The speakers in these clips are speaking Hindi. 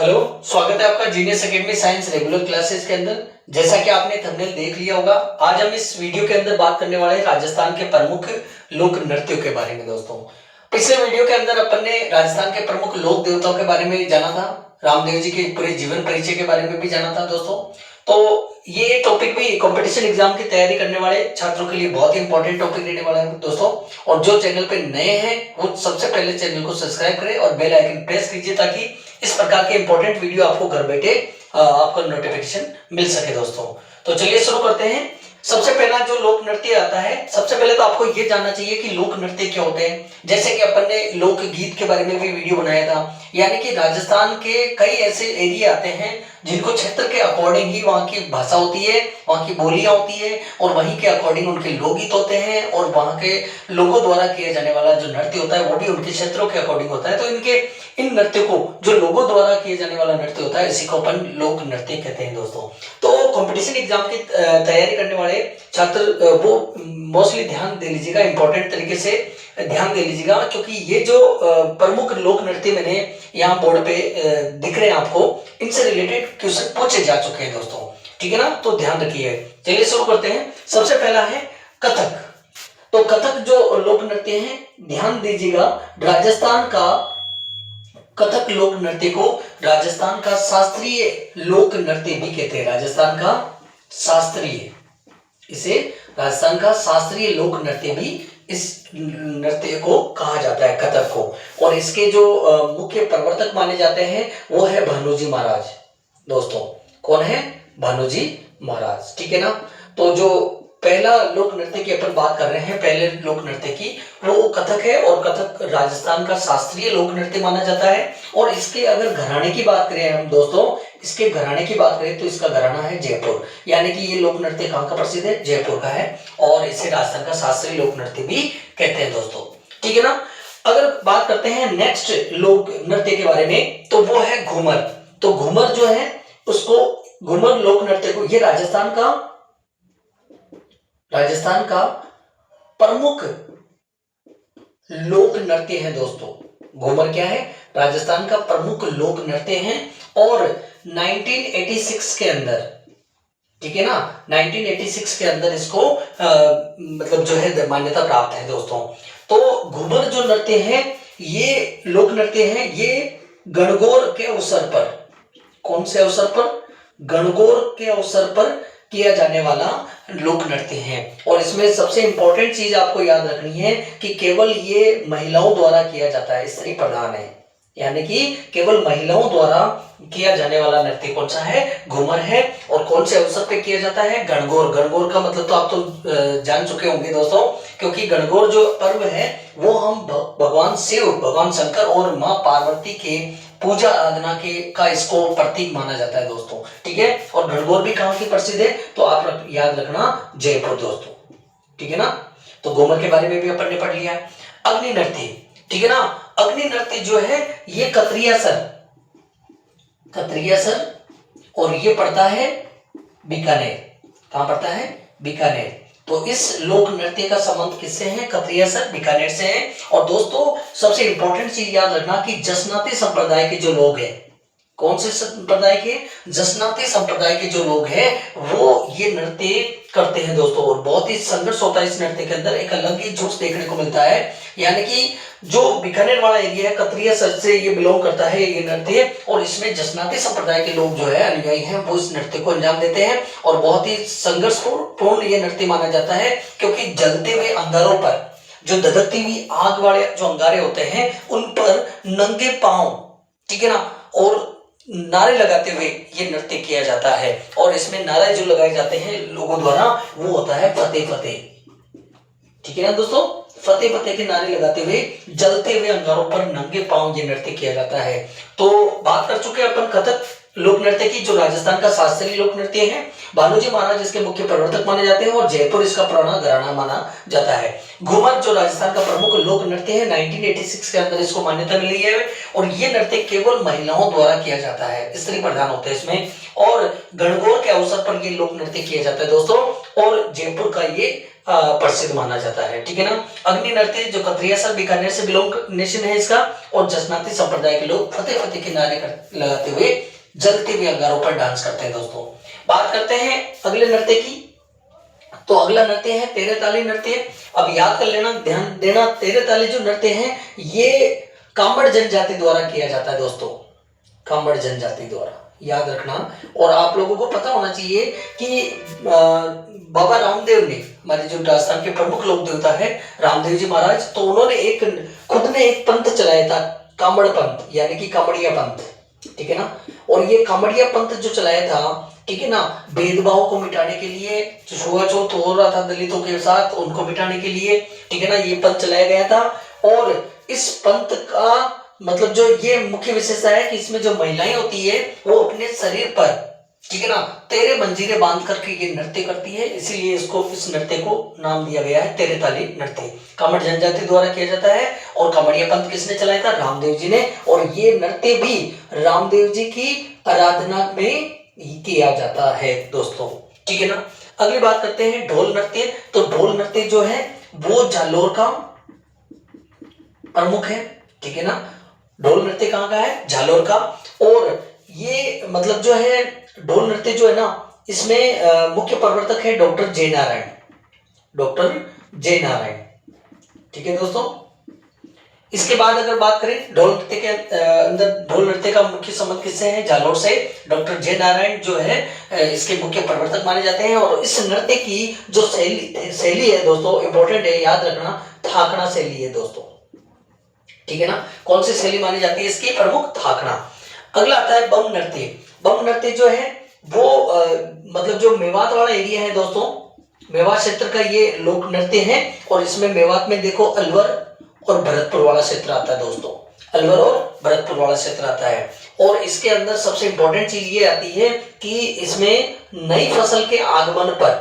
हेलो, स्वागत है आपका genius academy science regular classes के अंदर। जैसा कि आपने थंबनेल देख लिया होगा, आज हम इस वीडियो के अंदर बात करने वाले हैं राजस्थान के प्रमुख लोक नृत्यों के बारे में। दोस्तों, पिछले वीडियो के अंदर अपन ने राजस्थान के प्रमुख लोक देवताओं के बारे में जाना था, रामदेव जी के पूरे जीवन परिचय के बारे में भी जाना था। दोस्तों, तो ये टॉपिक भी कंपटीशन एग्जाम की तैयारी करने वाले छात्रों के लिए बहुत ही इंपॉर्टेंट टॉपिक रहने वाला है दोस्तों। और जो चैनल पे नए हैं वो सबसे पहले चैनल को सब्सक्राइब करें और बेल आइकन प्रेस कीजिए ताकि इस प्रकार के इंपॉर्टेंट वीडियो आपको घर बैठे आपको नोटिफिकेशन मिल सके। दोस्तों, तो चलिए शुरू करते हैं। सबसे पहला जो लोक नृत्य आता है, सबसे पहले तो आपको ये जानना चाहिए कि लोक नृत्य क्या होते हैं। जैसे कि अपन ने लोक गीत के बारे में भी वीडियो बनाया था, यानी कि राजस्थान के कई ऐसे एरिया आते हैं जिनको क्षेत्र के अकॉर्डिंग ही वहाँ की भाषा होती है, वहाँ की बोलियां होती है और वहीं के अकॉर्डिंग उनके लोकगीत होते हैं और वहाँ के लोगों द्वारा किया जाने वाला जो नृत्य होता है वो भी उनके क्षेत्रों के अकॉर्डिंग होता है। तो इन नृत्यों को, जो लोगों द्वारा किए जाने वाला नृत्य होता है, इसी को अपन लोक नृत्य कहते हैं। दोस्तों, तो कंपटीशन एग्जाम की तैयारी करने वाले छात्र वो मोस्टली ध्यान दे लीजिएगा, इंपॉर्टेंट तरीके से ध्यान दे लीजिएगा, क्योंकि ये जो प्रमुख लोक नृत्य मैंने यहाँ बोर्ड पे दिख रहे हैं आपको, इनसे रिलेटेड क्वेश्चन पूछे जा चुके हैं। दोस्तों, ठीक है ना, तो ध्यान रखिए। चलिए शुरू करते हैं। सबसे पहला है कथक। तो कथक जो लोक नृत्य है, ध्यान दीजिएगा, राजस्थान का कथक लोक नृत्य को राजस्थान का शास्त्रीय लोक नृत्य भी कहते हैं। राजस्थान का शास्त्रीय, इसे राजस्थान का शास्त्रीय लोक नृत्य भी इस नृत्य को कहा जाता है, कथक को। और इसके जो मुख्य प्रवर्तक माने जाते हैं वो है भानुजी महाराज। दोस्तों, कौन है? भानुजी महाराज, ठीक है ना। तो जो पहला लोक नृत्य की अपन बात कर रहे हैं, पहले लोक नृत्य की, वो कथक है और कथक राजस्थान का शास्त्रीय लोक नृत्य माना जाता है। और इसके अगर घराने की बात करें हम दोस्तों, इसके घराने की बात करें तो इसका घराना है जयपुर, यानी कि ये लोक नृत्य कहाँ का प्रसिद्ध है? जयपुर का है। और इसे राजस्थान का शास्त्रीय लोक नृत्य भी कहते हैं। दोस्तों, ठीक है ना। अगर बात करते हैं नेक्स्ट लोक नृत्य के बारे में, तो वो है घूमर। तो घूमर जो है उसको, घूमर लोक नृत्य को, ये राजस्थान का प्रमुख लोक नृत्य है। दोस्तों, घूमर क्या है? राजस्थान का प्रमुख लोक नृत्य है। और 1986 के अंदर, ठीक है ना, 1986 के अंदर इसको मतलब जो है मान्यता प्राप्त है। दोस्तों, तो घूमर जो नृत्य है, ये लोक नृत्य है, ये गणगौर के अवसर पर, कौन से अवसर पर? गणगौर के अवसर पर किया जाने वाला लोक नृत्य है। और इसमें सबसे इंपॉर्टेंट चीज आपको याद रखनी है कि केवल ये महिलाओं द्वारा किया जाता है, स्त्री प्रधान है, यानी कि केवल महिलाओं द्वारा किया जाने वाला नृत्य कौन सा है? घूमर है। और कौन से अवसर पे किया जाता है? गणगौर। गणगौर का मतलब तो आप तो जान चुके होंगे दोस्तों, क्योंकि गणगौर जो पर्व है वो हम भगवान शिव, भगवान शंकर और माँ पार्वती के पूजा आराधना के का इसको प्रतीक माना जाता है। दोस्तों, ठीक है। और गणगौर भी कहाँ की प्रसिद्ध है? तो आप याद रखना, जयपुर। दोस्तों, ठीक है ना। तो घूमर के बारे में भी अपन ने पढ़ लिया। अग्नि नृत्य, ठीक है ना। अग्नि नृत्य जो है ये कतरियासर और ये पड़ता है बीकानेर। कहां पड़ता है? बीकानेर। तो इस लोक नृत्य का संबंध किससे है? कतरियासर, बीकानेर से है। और दोस्तों, सबसे इंपॉर्टेंट चीज याद रखना कि जसनाती संप्रदाय के जो लोग हैं, कौन से संप्रदाय के? जसनाती संप्रदाय के जो लोग हैं वो ये नृत्य करते हैं। दोस्तों, और बहुत ही संघर्ष होता है इस नृत्य के अंदर, एक अलग ही जोश देखने को मिलता है। यानी कि जो बीकानेर वाला एरिया है, कतरिया सर से ये बिलोंग करता है ये नृत्य, और इसमें जसनाती संप्रदाय के लोग जो है, अनुयायी हैं, वो इस नृत्य को अंजाम देते हैं। और बहुत ही संघर्षपूर्ण ये नृत्य माना जाता है, क्योंकि जलते हुए अंगारों पर, जो धधकती हुई आग वाले जो अंगारे होते हैं, उन पर नंगे पांव, ठीक है ना, और नारे लगाते हुए ये नृत्य किया जाता है। और इसमें नारे जो लगाए जाते हैं लोगों द्वारा, वो होता है फतेह फतेह, ठीक है ना दोस्तों। फतेह फतेह के नारे लगाते हुए जलते हुए अंगारों पर नंगे पांव ये नृत्य किया जाता है। तो बात कर चुके हैं अपन कथक लोक नृत्य की, जो राजस्थान का शास्त्रीय लोक नृत्य है। भानुजी महाराज इसके मुख्य प्रवर्तक माने जाते हैं और जयपुर इसका पुराना घराना माना जाता है। घूमर जो राजस्थान का प्रमुख लोक नृत्य है, 1986 के अंदर इसको मान्यता मिली है। और ये नृत्य केवल महिलाओं द्वारा किया जाता है, स्त्री प्रधान होते हैं इसमें। और गणगौर के अवसर पर ये लोक नृत्य किया जाता है दोस्तों। और जयपुर का ये प्रसिद्ध माना जाता है। ठीक है ना। अग्नि नृत्य जो कतरियासर बीकानेर से बिलोंग नेशन है इसका, और जसनाती संप्रदाय के लोग फतेह फतेह के नारे लगाते हुए जलते हुए अंगारों पर डांस करते हैं। दोस्तों बात करते हैं अगले नृत्य की, तो अगला नृत्य है तेरे ताली नृत्य। अब याद कर लेना, ध्यान देना, तेरे ताली जो नृत्य है ये कांबड़ जनजाति द्वारा किया जाता है। दोस्तों कांबड़ जनजाति द्वारा, याद रखना। और आप लोगों को पता होना चाहिए कि बाबा रामदेव ने, हमारे जो राजस्थान के प्रमुख लोक देवता है रामदेव जी महाराज, तो उन्होंने खुद ने एक पंथ चलाया था, कांबड़ पंथ, यानी कि कांबड़िया पंथ। ठीक है ना। और ये कांबड़िया पंथ जो चलाया था, ठीक है ना, भेदभाव को मिटाने के लिए, जो छुआछूत हो रहा था दलितों के साथ, उनको मिटाने के लिए, ठीक है ना, ये पंथ चलाया गया था। और इस पंथ का मतलब जो ये मुख्य विशेषता है कि इसमें जो महिलाएं होती है वो अपने शरीर पर, ठीक है ना, तेरे मंजीरे बांध करके ये नृत्य करती है, इसीलिए इसको, इस नृत्य को नाम दिया गया है तेरे ताली नृत्य। कांबड़ जनजाति द्वारा किया जाता है। और कांबड़िया पंथ किसने चलाया था? रामदेव जी ने। और ये नृत्य भी रामदेव जी की आराधना में किया जाता है दोस्तों। ठीक है ना। अगली बात करते हैं ढोल नृत्य। तो ढोल नृत्य जो है वो जालोर का प्रमुख है। ठीक है ना। ढोल नृत्य कहाँ का है? जालोर का। और ये मतलब जो है ढोल नृत्य जो है ना, इसमें मुख्य प्रवर्तक है डॉक्टर जे नारायण, डॉक्टर जे नारायण। ठीक है दोस्तों। इसके बाद अगर बात करें ढोल नृत्य के अंदर, ढोल नृत्य का मुख्य संबंध किससे है? जालोर से। डॉक्टर जे नारायण जो है इसके मुख्य प्रवर्तक माने जाते हैं। और इस नृत्य की जो शैली है दोस्तों, इंपॉर्टेंट है, याद रखना, थाकना शैली है दोस्तों। ठीक है ना। कौन सी शैली मानी जाती है इसकी प्रमुख? थाकना। अगला आता है बम नृत्य। बम नृत्य जो है वो मतलब जो मेवात वाला एरिया है दोस्तों, मेवात क्षेत्र का ये लोक नृत्य है। और इसमें मेवात में देखो अलवर और भरतपुर वाला क्षेत्र आता है दोस्तों, अलवर और भरतपुर वाला क्षेत्र आता है। और इसके अंदर सबसे इंपॉर्टेंट चीज ये आती है कि इसमें नई फसल के आगमन पर,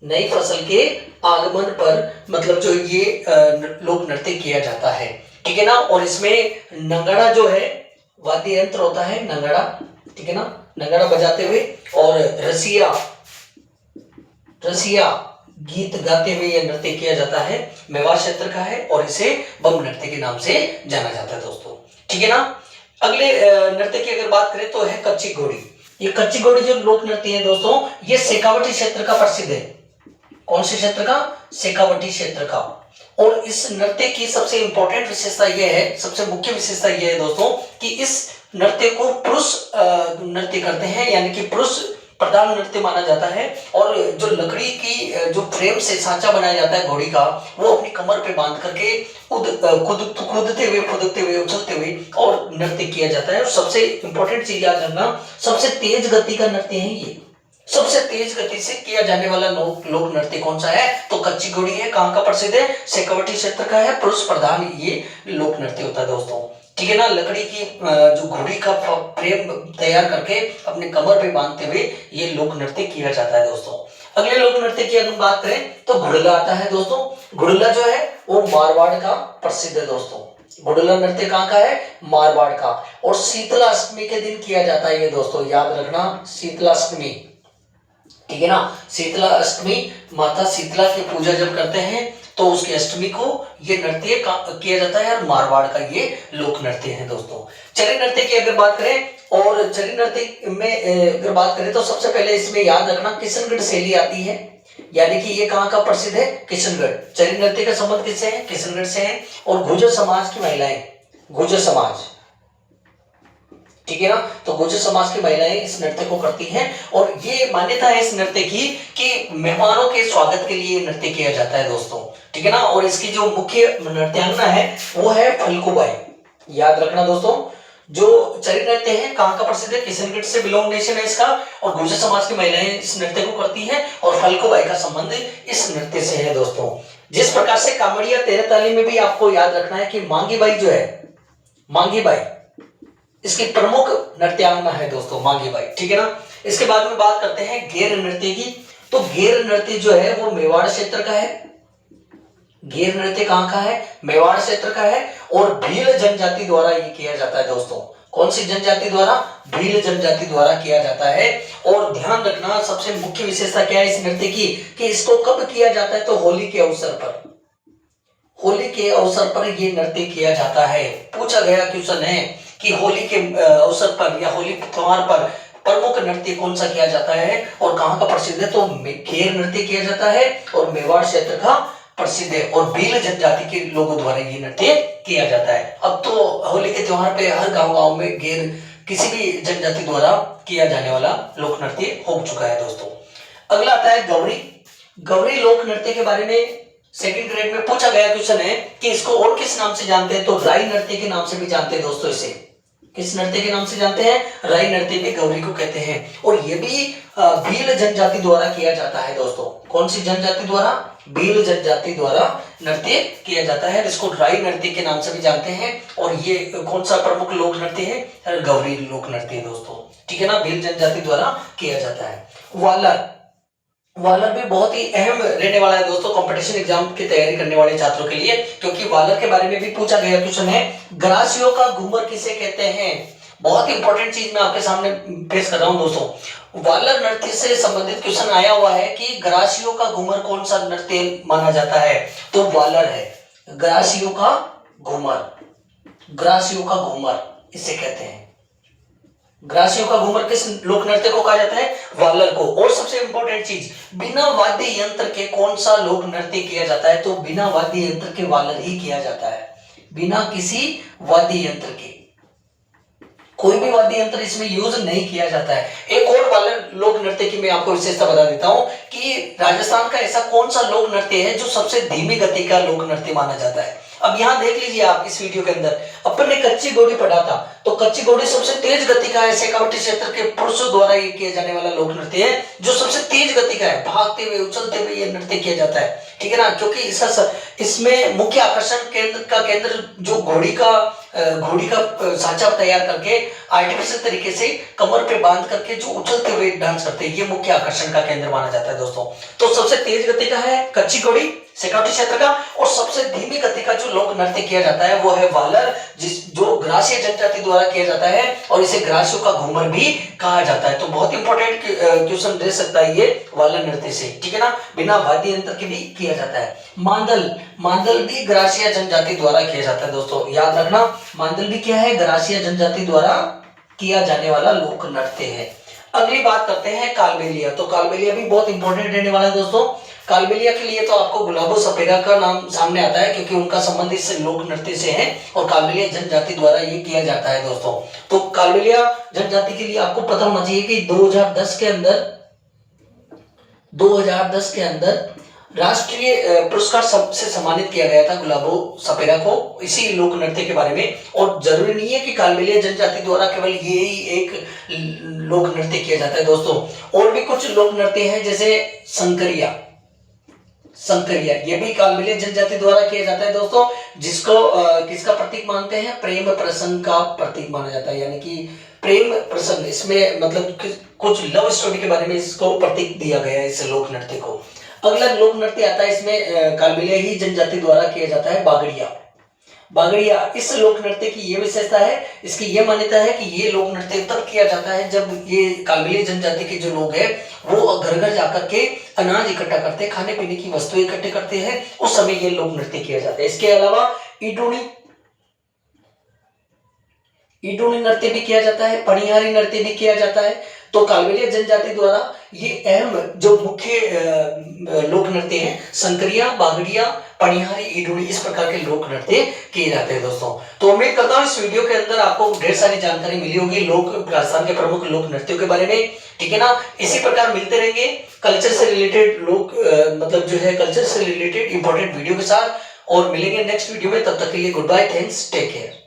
नई फसल के आगमन पर मतलब जो ये लोक नृत्य किया जाता है। ठीक है ना। और इसमें नगाड़ा जो है वाद्य यंत्र होता है, नगाड़ा, ठीक है ना, नगाड़ा बजाते हुए और रसिया गीत गाते हुए यह नृत्य किया जाता है। मेवात क्षेत्र का है और इसे बम नृत्य के नाम से जाना जाता है दोस्तों। ठीक है ना। अगले नृत्य की अगर बात करें तो है कच्ची घोड़ी। ये कच्ची घोड़ी जो लोक नृत्य है दोस्तों, ये शेखावटी क्षेत्र का प्रसिद्ध है। कौन से क्षेत्र का? शेखावटी क्षेत्र का। और इस नृत्य की सबसे इंपॉर्टेंट विशेषता यह है, सबसे मुख्य विशेषता यह है दोस्तों कि इस नृत्य को पुरुष नृत्य करते हैं, यानी कि पुरुष प्रधान नृत्य माना जाता है। और जो लकड़ी की जो फ्रेम से सांचा बनाया जाता है घोड़ी का, वो अपनी कमर पे बांध करके कूदते हुए, फुदकते हुए, उछलते हुए और नृत्य किया जाता है। और सबसे इंपॉर्टेंट चीज याद रखना, सबसे तेज गति का नृत्य है ये। सबसे तेज गति से किया जाने वाला लोक नृत्य कौन सा है? तो कच्ची घोड़ी है। कहाँ का प्रसिद्ध है? शेखावटी क्षेत्र का है। पुरुष प्रधान ये लोक नृत्य होता है दोस्तों। ठीक है ना। लकड़ी की जो घोड़ी का फ्रेम तैयार करके अपने कमर पे बांधते हुए ये लोक नृत्य किया जाता है दोस्तों। अगले लोक नृत्य की अगर बात करें तो घुड़ला आता है दोस्तों। घुड़ला जो है वो मारवाड़ का प्रसिद्ध है दोस्तों। घुड़ला नृत्य कहाँ का है? मारवाड़ का। और शीतला अष्टमी के दिन किया जाता है ये दोस्तों, याद रखना, शीतला अष्टमी। ठीक है ना। शीतला अष्टमी, माता शीतला की पूजा जब करते हैं तो उसकी अष्टमी को ये नृत्य किया जाता है। और मारवाड़ का ये लोक नृत्य है दोस्तों। चरी नृत्य की अगर बात करें, और चरी नृत्य में अगर बात करें तो सबसे पहले इसमें याद रखना किशनगढ़ शैली आती है, यानी कि ये कहाँ का प्रसिद्ध है? किशनगढ़। चरी नृत्य का संबंध किससे है? किशनगढ़ से है। और गुर्जर समाज की महिलाएं, गुर्जर समाज, ठीक है ना, तो गुर्जर समाज की महिलाएं इस नृत्य को करती हैं। और ये मान्यता है इस नृत्य की कि मेहमानों के स्वागत के लिए नृत्य किया जाता है दोस्तों। ठीक है ना। और इसकी जो मुख्य नृत्यांगना है वो है फलकूबाई। याद रखना दोस्तों, जो चरी नृत्य है कहाँ का प्रसिद्ध है? किशनगढ़ से बिलोंग नेशन है इसका। और गुर्जर समाज की महिलाएं इस नृत्य को करती हैं। और फलकूबाई का संबंध इस नृत्य से है दोस्तों। जिस प्रकार से कांवड़िया तेरे ताली में भी आपको याद रखना है कि मांगी बाई जो है, मांगी बाई इसकी प्रमुख नृत्यांगना है दोस्तों, मांगी बाई। ठीक है ना। इसके बाद में बात करते हैं घेर नृत्य की। तो घेर नृत्य जो है वो मेवाड़ क्षेत्र का है। घेर नृत्य कहाँ का है? मेवाड़ क्षेत्र का है। और भील जनजाति द्वारा ये किया जाता है दोस्तों। कौन सी जनजाति द्वारा? भील जनजाति द्वारा किया जाता है। और ध्यान रखना सबसे मुख्य विशेषता क्या है इस नृत्य की, कि इसको कब किया जाता है? तो होली के अवसर पर, होली के अवसर पर ये नृत्य किया जाता है। पूछा गया क्वेश्चन है कि होली के अवसर पर या होली त्योहार पर प्रमुख नृत्य कौन सा किया जाता है और कहाँ का प्रसिद्ध है? तो घेर नृत्य किया जाता है और मेवाड़ क्षेत्र का प्रसिद्ध है और भील जनजाति के लोगों द्वारा ये नृत्य किया जाता है। अब तो होली के त्योहार पे हर गांव में घेर किसी भी जनजाति द्वारा किया जाने वाला लोक नृत्य हो चुका है दोस्तों। अगला आता है गौरी। गौरी लोक नृत्य के बारे में सेकंड ग्रेड में पूछा गया क्वेश्चन है कि इसको और किस नाम से जानते हैं? तो राई नृत्य के नाम से भी जानते हैं दोस्तों। इसे किस नृत्य के नाम से जानते हैं? राई नृत्य भी गौरी को कहते हैं। और ये भी भील जनजाति द्वारा किया जाता है दोस्तों। कौन सी जनजाति द्वारा? भील जनजाति द्वारा नृत्य किया जाता है, इसको राई नृत्य के नाम से भी जानते हैं। और ये कौन सा प्रमुख लोक नृत्य है? गौरी लोक नृत्य दोस्तों, ठीक है ना, भील जनजाति द्वारा किया जाता है। वालर, वालर भी बहुत ही अहम रहने वाला है दोस्तों कंपटीशन एग्जाम की तैयारी करने वाले छात्रों के लिए, क्योंकि वालर के बारे में भी पूछा गया क्वेश्चन है। ग्रासियों का घूमर किसे कहते हैं? बहुत इंपॉर्टेंट चीज मैं आपके सामने पेश कर रहा हूं दोस्तों। वालर नृत्य से संबंधित क्वेश्चन आया हुआ है कि ग्रासियों का घूमर कौन सा नृत्य माना जाता है? तो वालर है। ग्रासियों का घूमर, ग्रासियों का घूमर इसे कहते हैं। ग्रासियों का घूमर किस लोक नृत्य को कहा जाता है? वालर को। और सबसे इंपॉर्टेंट चीज, बिना वाद्य यंत्र के कौन सा लोक नृत्य किया जाता है? तो बिना वाद्य यंत्र के वालर ही किया जाता है, बिना किसी वाद्य यंत्र के। कोई भी वाद्य यंत्र इसमें यूज नहीं किया जाता है। एक और वालर लोक नृत्य की मैं आपको विशेषता बता देता हूं कि राजस्थान का ऐसा कौन सा लोक नृत्य है जो सबसे धीमी गति का लोक नृत्य माना जाता है। अब यहां देख लीजिए आप इस वीडियो के अंदर, अपन ने कच्ची घोड़ी पढ़ा था, तो कच्ची घोड़ी सबसे तेज गति का है, शेखावटी क्षेत्र के पुरुषों द्वारा ये किया जाने वाला लोक नृत्य है जो सबसे तेज गति का है, भागते हुए उछलते हुए ये नृत्य किया जाता है, ठीक है ना। क्योंकि इसमें मुख्य आकर्षण केंद्र जो घोड़ी का सांचा तैयार करके आर्टिफिशियल तरीके से कमर पे बांध करके जो उछलते हुए डांस करते हैं, ये मुख्य आकर्षण का केंद्र माना जाता है दोस्तों। तो सबसे तेज गति का है कच्ची घोड़ी शेखावटी क्षेत्र का, और सबसे धीमी गति का जो लोक नृत्य किया जाता है वो है वालर, जो ग्रासीय जनजाति द्वारा किया जाता है और इसे ग्रासियों का घूमर भी कहा जाता है। तो बहुत इंपॉर्टेंट क्वेश्चन दे सकता है ये वालर नृत्य से, ठीक है ना, बिना वाद्य यंत्र के भी किया जाता है। मांदल भी ग्रासीय जनजाति द्वारा किया जाता है दोस्तों, याद रखना, मांदल भी क्या है? ग्रासीय जनजाति द्वारा किया जाने वाला लोक नृत्य है। अगली बात करते हैं कालबेलिया। तो कालबेलिया भी बहुत इंपॉर्टेंट रहने वाला है दोस्तों। कालबेलिया के लिए तो आपको गुलाबो सपेरा का नाम सामने आता है क्योंकि उनका संबंध इस लोक नृत्य से है और कालबेलिया जनजाति द्वारा ये किया जाता है दोस्तों। तो कालबेलिया जनजाति के लिए आपको पता होना चाहिए कि 2010 के अंदर राष्ट्रीय पुरस्कार से सम्मानित किया गया था गुलाबो सपेरा को इसी लोक नृत्य के बारे में। और जरूरी नहीं है कि कालबेलिया जनजाति द्वारा केवल ये ही एक लोक नृत्य किया जाता है दोस्तों, और भी कुछ लोक नृत्य हैं जैसे संकरिया, ये भी कालबेलिया जनजाति द्वारा किया जाता है दोस्तों, जिसको किसका प्रतीक मानते हैं? प्रेम प्रसंग का प्रतीक माना जाता है, यानी कि प्रेम प्रसंग, इसमें मतलब कुछ लव स्टोरी के बारे में इसको प्रतीक दिया गया है इस लोक नृत्य को। अगला लोक नृत्य आता है, इसमें कालबेलिया ही जनजाति द्वारा किया जाता है बागड़िया। इस लोक नृत्य की ये विशेषता है, इसकी ये मान्यता है कि ये लोक नृत्य तब किया जाता है जब ये कालबेलिया जनजाति के जो लोग हैं वो घर घर जाकर के अनाज इकट्ठा करते हैं, खाने पीने की वस्तुएं इकट्ठे करते हैं, उस समय ये लोक नृत्य किया जाता है। इसके अलावा ईडूणी नृत्य भी किया जाता है, पनिहारी नृत्य भी किया जाता है। तो कालबेलिया जनजाति द्वारा ये अहम जो मुख्य लोक नृत्य हैं, संकरिया, बागड़िया, पनिहारी, ईडूणी, इस प्रकार के लोक नृत्य किए जाते हैं दोस्तों। तो उम्मीद करता हूँ इस वीडियो के अंदर आपको ढेर सारी जानकारी मिली होगी राजस्थान के प्रमुख लोक नृत्यों के बारे में, ठीक है ना। इसी प्रकार मिलते रहेंगे कल्चर से रिलेटेड मतलब जो है कल्चर से रिलेटेड इंपॉर्टेंट वीडियो के साथ, और मिलेंगे नेक्स्ट वीडियो में। तब तक के लिए goodbye, thanks, take care.